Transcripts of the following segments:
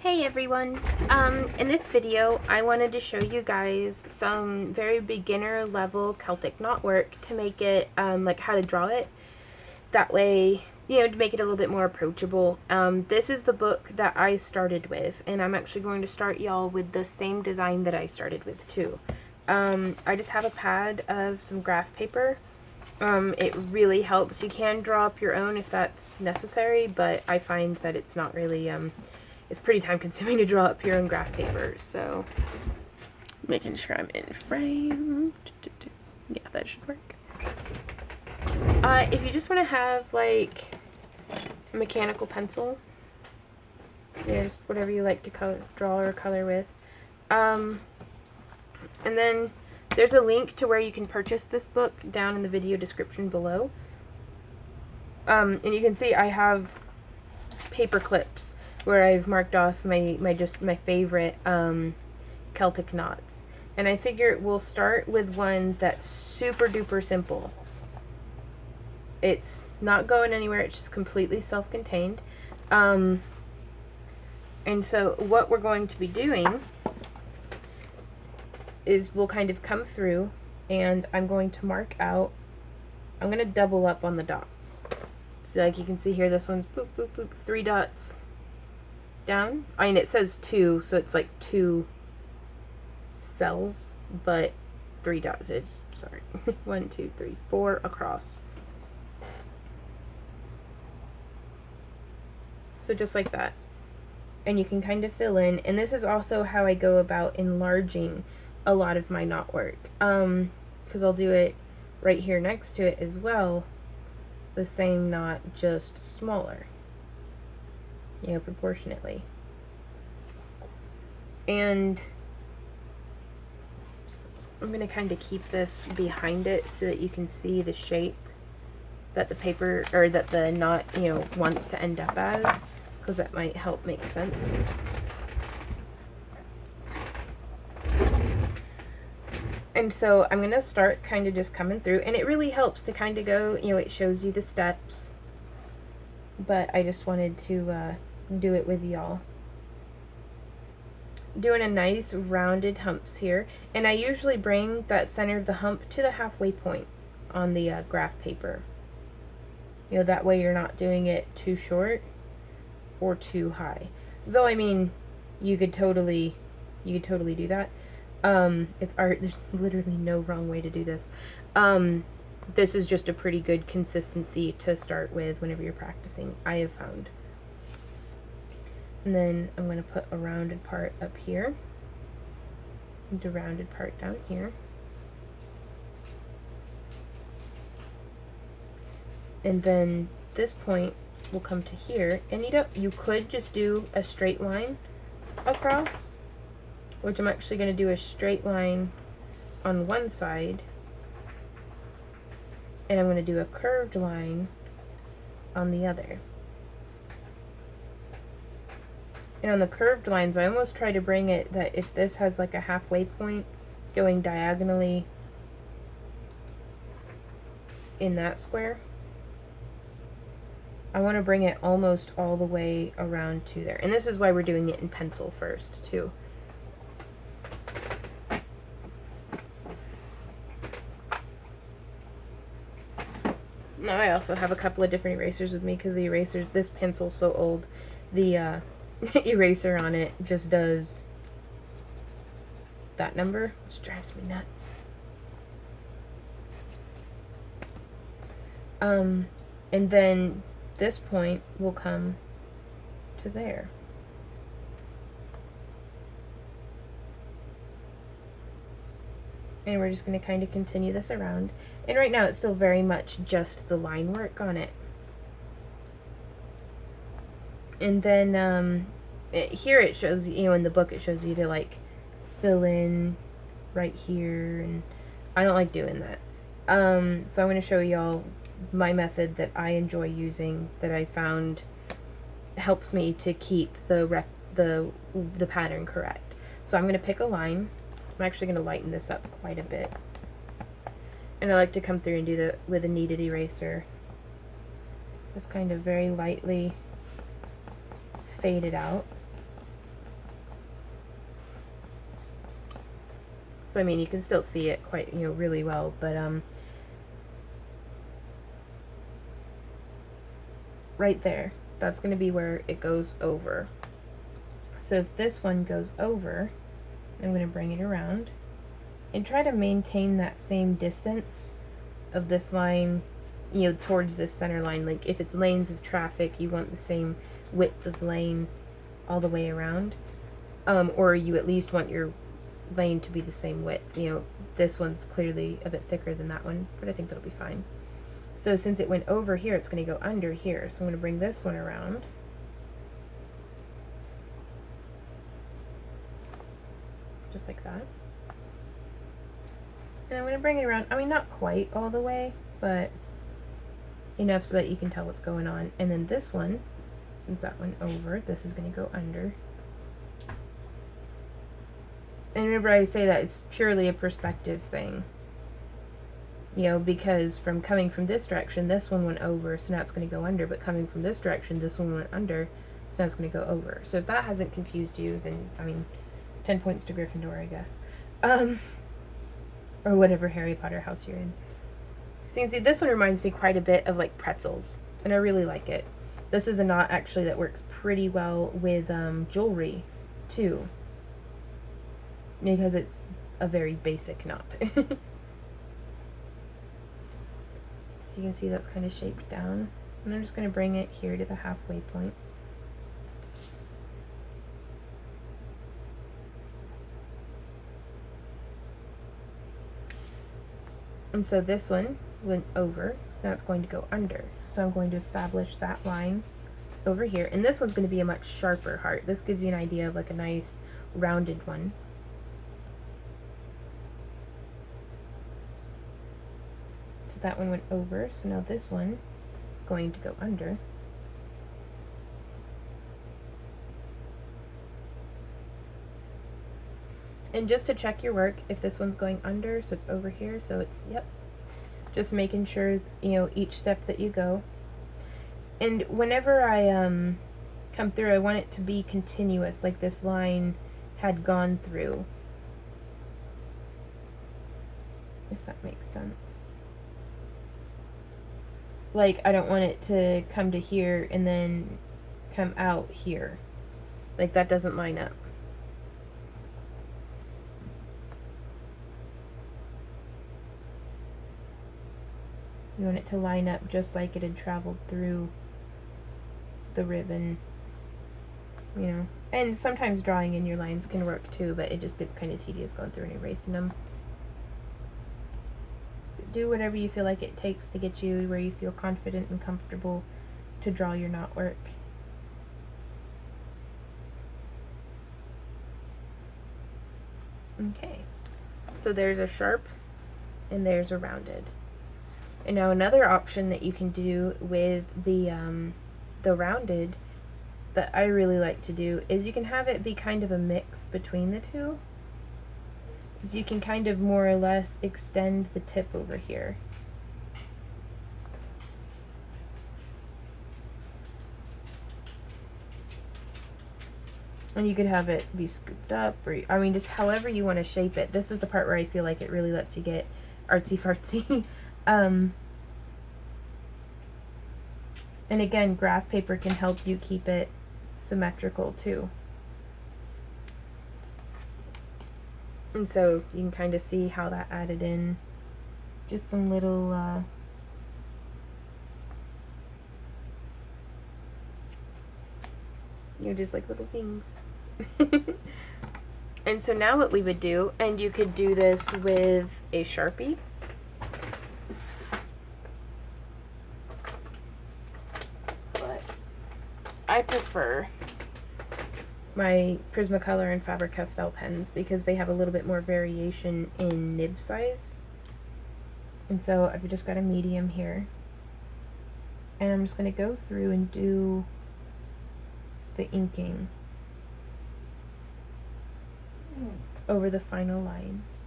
Hey everyone! In this video I wanted to show you guys some very beginner level Celtic knotwork to make it, like how to draw it. That way, to make it a little bit more approachable. This is the book that I started with, and I'm actually going to start y'all with the same design that I started with too. I just have a pad of some graph paper. It really helps. You can draw up your own if that's necessary, but I find that it's not really, it's pretty time consuming to draw up your own graph paper, so making sure I'm in frame. Yeah, that should work. If you just want to have like a mechanical pencil, just whatever you like to draw or color with. And then there's a link to where you can purchase this book down in the video description below. And you can see I have paper clips where I've marked off my favorite Celtic knots. And I figure we'll start with one that's super duper simple. It's not going anywhere, it's just completely self-contained. And so what we're going to be doing is we'll kind of come through and I'm going to mark out, I'm going to double up on the dots. So like you can see here, this one's boop, boop, boop, 3 dots down. I mean, it says 2, so it's like 2 cells, but 3 dots. It's, sorry, 1, 2, 3, 4 across. So just like that. And you can kind of fill in, and this is also how I go about enlarging a lot of my knotwork, because I'll do it right here next to it as well, the same knot, just smaller, proportionately. And I'm going to kind of keep this behind it so that you can see the shape that the paper, or that the knot, wants to end up as, because that might help make sense. And so I'm going to start kind of just coming through, and it really helps to kind of go, it shows you the steps, but I just wanted to do it with y'all. Doing a nice rounded humps here, and I usually bring that center of the hump to the halfway point on the graph paper. That way you're not doing it too short or too high. Though, I mean, you could totally do that. It's art. There's literally no wrong way to do this. This is just a pretty good consistency to start with whenever you're practicing, I have found. And then I'm going to put a rounded part up here and a rounded part down here. And then this point will come to here, and you could just do a straight line across, which I'm actually going to do a straight line on one side, and I'm going to do a curved line on the other. And on the curved lines, I almost try to bring it that if this has like a halfway point going diagonally in that square, I want to bring it almost all the way around to there. And this is why we're doing it in pencil first, too. Now I also have a couple of different erasers with me, because the erasers, this pencil's so old, the eraser on it just does that number, which drives me nuts. And then this point will come to there. And we're just going to kind of continue this around. And right now it's still very much just the line work on it. And then here it shows, in the book it shows you to like fill in right here, and I don't like doing that. So I'm going to show y'all my method that I enjoy using, that I found helps me to keep the pattern correct. So I'm going to pick a line. I'm actually going to lighten this up quite a bit, and I like to come through and do that with a kneaded eraser, just kind of very lightly fade it out. So I mean, you can still see it quite, you know, really well, but right there, that's going to be where it goes over. So if this one goes over, I'm going to bring it around and try to maintain that same distance of this line, you know, towards this center line. Like if it's lanes of traffic, you want the same width of lane all the way around, or you at least want your lane to be the same width. You know, this one's clearly a bit thicker than that one, but I think that'll be fine. So since it went over here, it's going to go under here. So I'm going to bring this one around. Just like that. And I'm going to bring it around, I mean, not quite all the way, but enough so that you can tell what's going on. And then this one, since that went over, this is going to go under. And whenever I say that, it's purely a perspective thing. You know, because from coming from this direction, this one went over, so now it's going to go under. But coming from this direction, this one went under, so now it's going to go over. So if that hasn't confused you, then, I mean, 10 points to Gryffindor, I guess. Or whatever Harry Potter house you're in. So you can see this one reminds me quite a bit of like pretzels, and I really like it. This is a knot actually that works pretty well with jewelry too, because it's a very basic knot. So you can see that's kind of shaped down, and I'm just going to bring it here to the halfway point. And so this one went over, so now it's going to go under. So I'm going to establish that line over here, and this one's going to be a much sharper heart. This gives you an idea of like a nice rounded one. So that one went over, so now this one is going to go under. And just to check your work, if this one's going under, so it's over here, so it's, yep. Just making sure, you know, each step that you go. And whenever I come through, I want it to be continuous, like this line had gone through. If that makes sense. Like, I don't want it to come to here and then come out here. Like, that doesn't line up. You want it to line up just like it had traveled through the ribbon, you know. And sometimes drawing in your lines can work too, but it just gets kind of tedious going through and erasing them. Do whatever you feel like it takes to get you where you feel confident and comfortable to draw your knot work. Okay, so there's a sharp and there's a rounded. And now another option that you can do with the rounded that I really like to do is you can have it be kind of a mix between the two. So you can kind of more or less extend the tip over here. And you could have it be scooped up, or, I mean, just however you want to shape it. This is the part where I feel like it really lets you get artsy-fartsy. And again, graph paper can help you keep it symmetrical too. And so you can kind of see how that added in just some little just like little things. And so now what we would do, and you could do this with a Sharpie. But I prefer my Prismacolor and Faber-Castell pens because they have a little bit more variation in nib size. And so I've just got a medium here. And I'm just going to go through and do the inking over the final lines.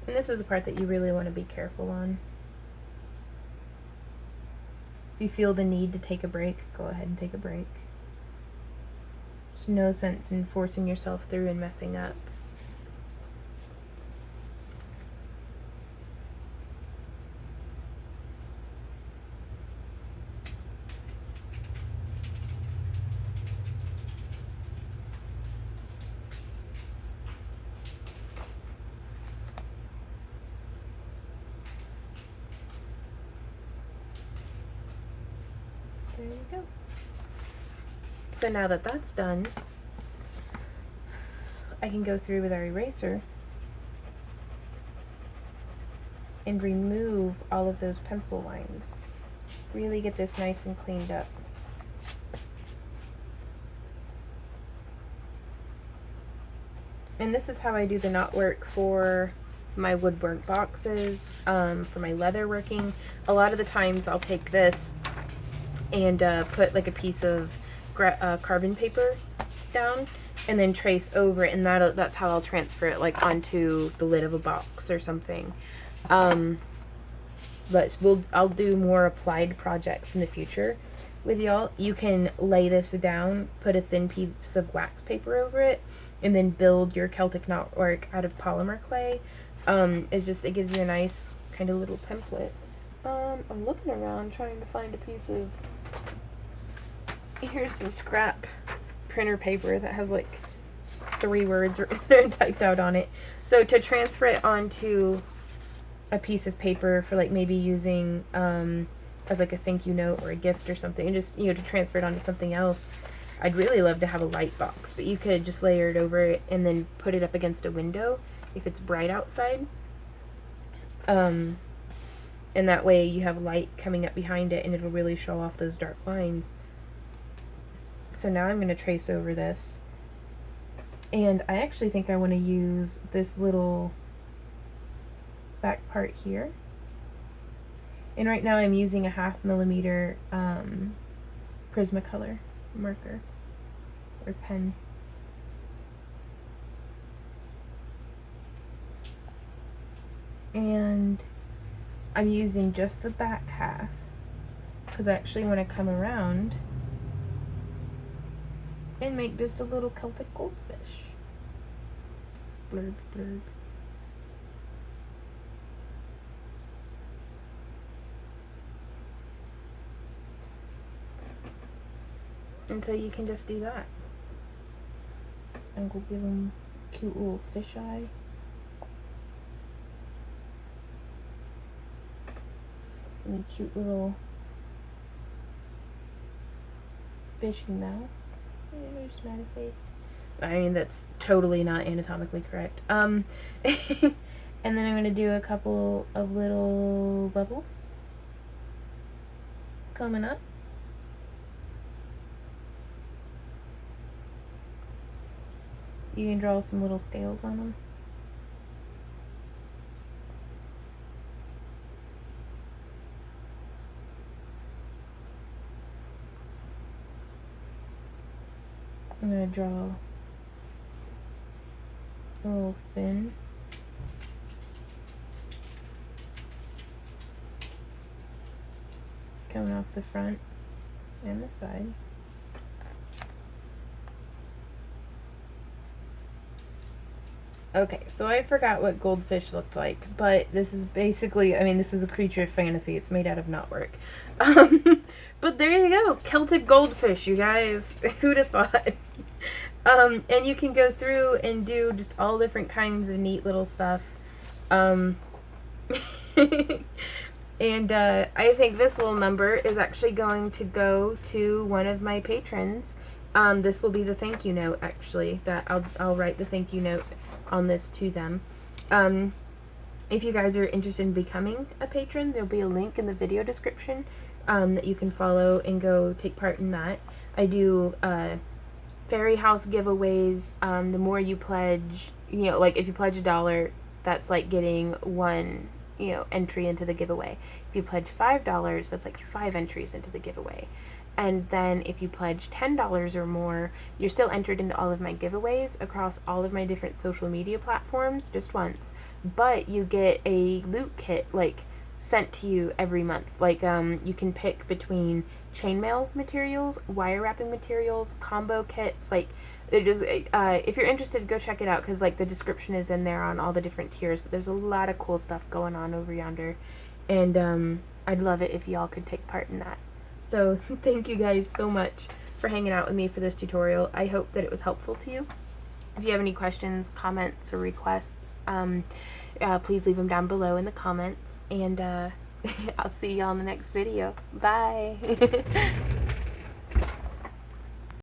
And this is the part that you really want to be careful on. If you feel the need to take a break, go ahead and take a break. There's no sense in forcing yourself through and messing up. There you go. So now that that's done, I can go through with our eraser and remove all of those pencil lines. Really get this nice and cleaned up. And this is how I do the knotwork for my woodwork boxes, for my leather working. A lot of the times I'll take this and put like a piece of carbon paper down and then trace over it, and that's how I'll transfer it like onto the lid of a box or something. But I'll do more applied projects in the future with y'all. You can lay this down, put a thin piece of wax paper over it, and then build your Celtic knotwork out of polymer clay. It gives you a nice kind of little template. I'm looking around trying to find a piece of, here's some scrap printer paper that has like 3 words typed out on it. So to transfer it onto a piece of paper for like maybe using as like a thank you note or a gift or something, and just, you know, to transfer it onto something else, I'd really love to have a light box, but you could just layer it over it and then put it up against a window if it's bright outside. And that way you have light coming up behind it and it'll really show off those dark lines. So now I'm going to trace over this. And I actually think I want to use this little back part here. And right now I'm using a 1/2 millimeter Prismacolor marker or pen. And I'm using just the back half because I actually want to come around and make just a little Celtic goldfish. Blurb, blurb. And so you can just do that. And we'll give them a cute little fish eye. And a cute little fishing mouth. There's not a face. I mean, that's totally not anatomically correct. And then I'm going to do a couple of little bubbles coming up. You can draw some little scales on them. I'm going to draw a little fin. Coming off the front and the side. Okay, so I forgot what goldfish looked like, but this is basically, I mean, this is a creature of fantasy. It's made out of knotwork. But there you go, Celtic goldfish, you guys. Who'd have thought? And you can go through and do just all different kinds of neat little stuff. And I think this little number is actually going to go to one of my patrons. This will be the thank you note, actually, that I'll write the thank you note on this to them. If you guys are interested in becoming a patron, there'll be a link in the video description that you can follow and go take part in that. I do fairy house giveaways. The more you pledge, you know, like if you pledge $1, that's like getting 1, you know, entry into the giveaway. If you pledge $5, that's like 5 entries into the giveaway. And then if you pledge $10 or more, you're still entered into all of my giveaways across all of my different social media platforms just once. But you get a loot kit, like sent to you every month. Like, you can pick between chainmail materials, wire wrapping materials, combo kits. Like, it just, if you're interested, go check it out, because like the description is in there on all the different tiers. But there's a lot of cool stuff going on over yonder, and I'd love it if y'all could take part in that. So thank you guys so much for hanging out with me for this tutorial. I hope that it was helpful to you. If you have any questions, comments, or requests, please leave them down below in the comments, and I'll see y'all in the next video. Bye.